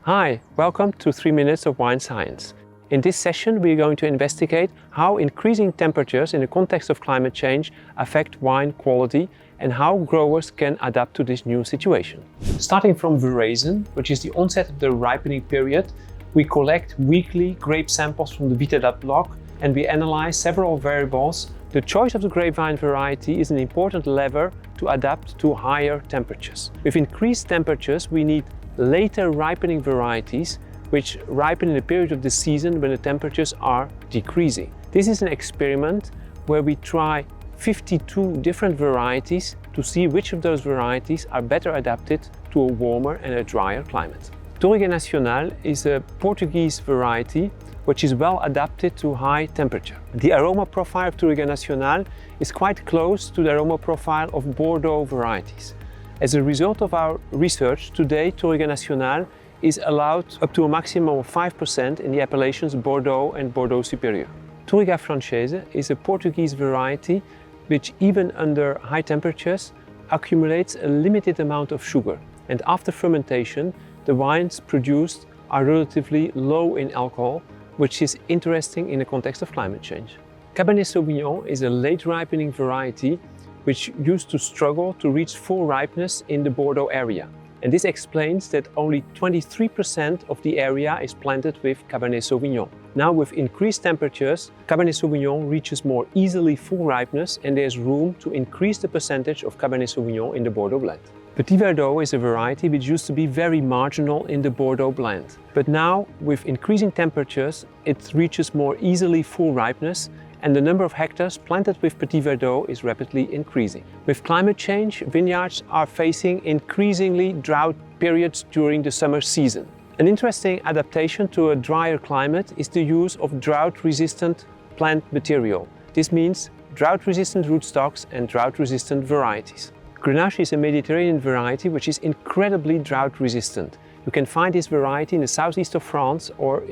Hi, welcome to 3 Minutes of Wine Science. In this session we are going to investigate how increasing temperatures in the context of climate change affect wine quality and how growers can adapt to this new situation. Starting from veraison, which is the onset of the ripening period, we collect weekly grape samples from the viticulture block and we analyze several variables. The choice of the grapevine variety is an important lever to adapt to higher temperatures. With increased temperatures, we need later ripening varieties which ripen in a period of the season when the temperatures are decreasing. This is an experiment where we try 52 different varieties to see which of those varieties are better adapted to a warmer and a drier climate. Touriga Nacional is a Portuguese variety which is well adapted to high temperature. The aroma profile of Touriga Nacional is quite close to the aroma profile of Bordeaux varieties. As a result of our research, today Touriga Nacional is allowed up to a maximum of 5% in the appellations Bordeaux and Bordeaux Superior. Touriga Francese is a Portuguese variety which even under high temperatures accumulates a limited amount of sugar, and after fermentation the wines produced are relatively low in alcohol, which is interesting in the context of climate change. Cabernet Sauvignon is a late ripening variety which used to struggle to reach full ripeness in the Bordeaux area. And this explains that only 23% of the area is planted with Cabernet Sauvignon. Now with increased temperatures, Cabernet Sauvignon reaches more easily full ripeness and there's room to increase the percentage of Cabernet Sauvignon in the Bordeaux blend. Petit Verdot is a variety which used to be very marginal in the Bordeaux blend. But now, with increasing temperatures, it reaches more easily full ripeness and the number of hectares planted with Petit Verdot is rapidly increasing. With climate change, vineyards are facing increasingly drought periods during the summer season. An interesting adaptation to a drier climate is the use of drought-resistant plant material. This means drought-resistant rootstocks and drought-resistant varieties. Grenache is a Mediterranean variety which is incredibly drought resistant. You can find this variety in the southeast of France or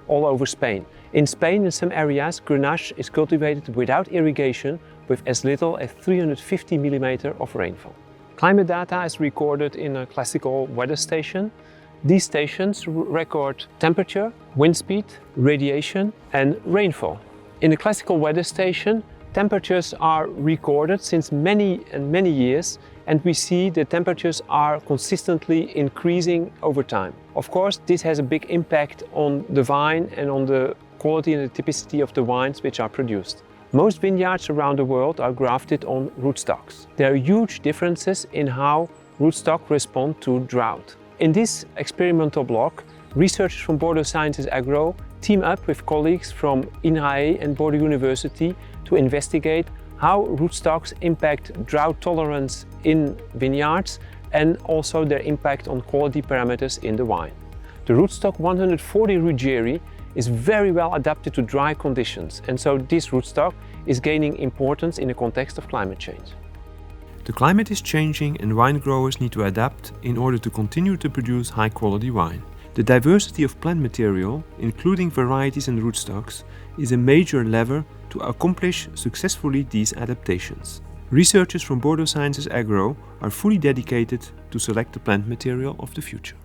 all over Spain. In Spain, in some areas, Grenache is cultivated without irrigation with as little as 350 mm of rainfall. Climate data is recorded in a classical weather station. These stations record temperature, wind speed, radiation and rainfall. In the classical weather station, temperatures are recorded since many years, and we see the temperatures are consistently increasing over time. Of course, this has a big impact on the vine and on the quality and the typicity of the wines which are produced. Most vineyards around the world are grafted on rootstocks. There are huge differences in how rootstocks respond to drought. In this experimental block, researchers from Bordeaux Sciences Agro team up with colleagues from INRAE and Bordeaux University to investigate how rootstocks impact drought tolerance in vineyards and also their impact on quality parameters in the wine. The rootstock 140 Ruggieri is very well adapted to dry conditions, and so this rootstock is gaining importance in the context of climate change. The climate is changing and wine growers need to adapt in order to continue to produce high quality wine. The diversity of plant material, including varieties and rootstocks, is a major lever to accomplish successfully these adaptations. Researchers from Bordeaux Sciences Agro are fully dedicated to select the plant material of the future.